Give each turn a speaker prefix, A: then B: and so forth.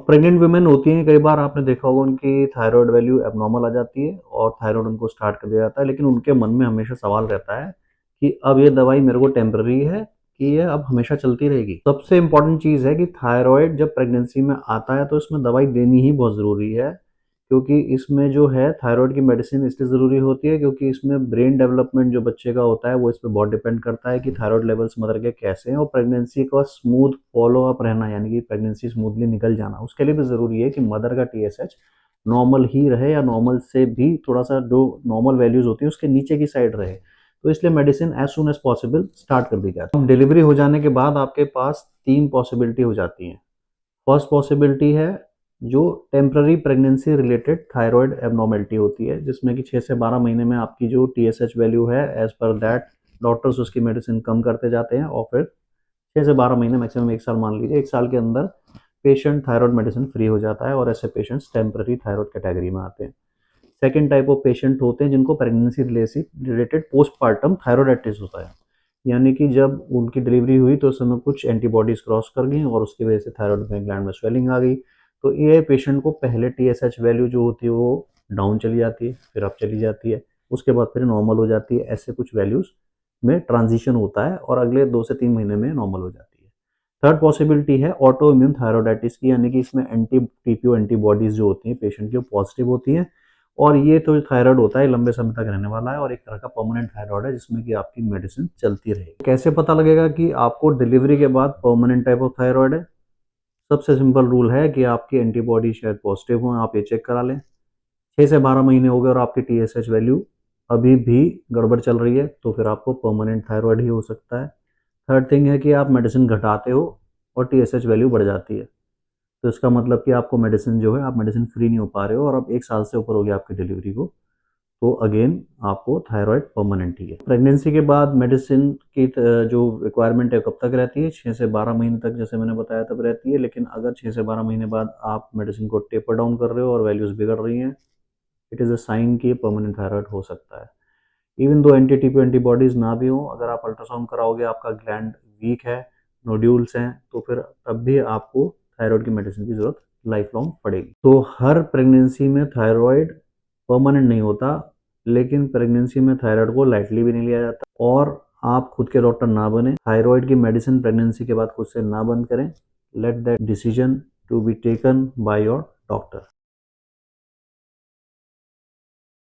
A: Pregnant women होती हैं, कई बार आपने देखा होगा उनकी थायराइड वैल्यू एब्नॉर्मल आ जाती है और थायराइड उनको स्टार्ट कर दिया जाता है, लेकिन उनके मन में हमेशा सवाल रहता है कि अब ये दवाई मेरे को टेम्पररी है कि ये अब हमेशा चलती रहेगी। सबसे इम्पोर्टेंट चीज़ है कि थायराइड जब प्रेगनेंसी में आता है तो इसमें दवाई देनी ही बहुत ज़रूरी है, क्योंकि इसमें जो है थायराइड की मेडिसिन इसलिए ज़रूरी होती है क्योंकि इसमें ब्रेन डेवलपमेंट जो बच्चे का होता है वो इस पे बहुत डिपेंड करता है कि थायराइड लेवल्स मदर के कैसे हैं, और प्रेगनेंसी का स्मूथ फॉलो अप रहना, यानी कि प्रेगनेंसी स्मूथली निकल जाना, उसके लिए भी ज़रूरी है कि मदर का टीएसएच नॉर्मल ही रहे या नॉर्मल से भी थोड़ा सा जो नॉर्मल वैल्यूज़ होती है उसके नीचे की साइड रहे। तो इसलिए medicine as soon as possible start कर दी जाती है। अब डिलीवरी हो जाने के बाद आपके पास 3 पॉसिबिलिटी हो जाती हैं। फर्स्ट पॉसिबिलिटी है जो temporary pregnancy related thyroid abnormality होती है, जिसमें कि 6 से 12 महीने में आपकी जो टीएसएच वैल्यू है एज पर दैट डॉक्टर्स उसकी मेडिसिन कम करते जाते हैं, और फिर 6 से 12 महीने मैक्सिमम 1 साल मान लीजिए, 1 साल के अंदर पेशेंट थायराइड मेडिसिन फ्री हो जाता है और ऐसे पेशेंट्स टेम्पररी थायराइड कैटेगरी में आते हैं। सेकेंड टाइप ऑफ पेशेंट होते हैं जिनको प्रेगनेंसी रिलेटेड पोस्टपार्टम थायराइडाइटिस होता है, यानी कि जब उनकी डिलीवरी हुई तो उस समय कुछ एंटीबॉडीज क्रॉस कर गई और उसकी वजह से थायराइड में ग्लैंड में स्वेलिंग आ गई। तो ये पेशेंट को पहले टीएसएच वैल्यू जो होती है वो डाउन चली जाती है, फिर अप चली जाती है, उसके बाद फिर नॉर्मल हो जाती है। ऐसे कुछ वैल्यूज में ट्रांजिशन होता है और अगले 2 से 3 महीने में नॉर्मल हो जाती है। थर्ड पॉसिबिलिटी है ऑटो इम्यून थायराइडाइटिस की, यानी कि इसमें एंटी टीपीओ एंटीबॉडीज जो होती हैं पेशेंट की पॉजिटिव होती हैं, और ये तो थायराइड होता है लंबे समय तक रहने वाला है और एक तरह का परमानेंट थायराइड है जिसमें कि आपकी मेडिसिन चलती रहेगी। कैसे पता लगेगा कि आपको डिलीवरी के बाद परमानेंट टाइप ऑफ थायराइड है? सबसे सिंपल रूल है कि आपकी एंटीबॉडी शायद पॉजिटिव हो, आप ये चेक करा लें। 6 से 12 महीने हो गए और आपकी टीएसएच वैल्यू अभी भी गड़बड़ चल रही है तो फिर आपको परमानेंट थायराइड ही हो सकता है। थर्ड थिंग है कि आप मेडिसिन घटाते हो और टीएसएच वैल्यू बढ़ जाती है, तो इसका मतलब कि आपको मेडिसिन जो है आप मेडिसिन फ्री नहीं हो पा रहे हो और अब 1 साल से ऊपर हो गया आपकी डिलीवरी को, तो अगेन आपको थायराइड परमानेंट ही है। प्रेगनेंसी के बाद मेडिसिन की जो रिक्वायरमेंट है कब तक रहती है? 6 से 12 महीने तक, जैसे मैंने बताया, तब रहती है। लेकिन अगर 6 से 12 महीने बाद आप मेडिसिन को टेपर डाउन कर रहे हो और वैल्यूज बिगड़ रही हैं, इट इज़ अ साइन कि परमानेंट थायराइड हो सकता है। Even though anti TP antibodies ना भी हो, अगर आप अल्ट्रासाउंड कराओगे आपका ग्लैंड वीक है, नोड्यूल्स हैं, तो फिर तब भी आपको थायराइड की मेडिसिन की जरूरत लाइफ लॉन्ग पड़ेगी। तो हर प्रेगनेंसी में थायराइड परमानेंट नहीं होता, लेकिन प्रेगनेंसी में थायराइड को लाइटली भी नहीं लिया जाता, और आप खुद के डॉक्टर ना बने, थायराइड की मेडिसिन प्रेगनेंसी के बाद खुद से ना बंद करें। Let that decision to be taken by your doctor.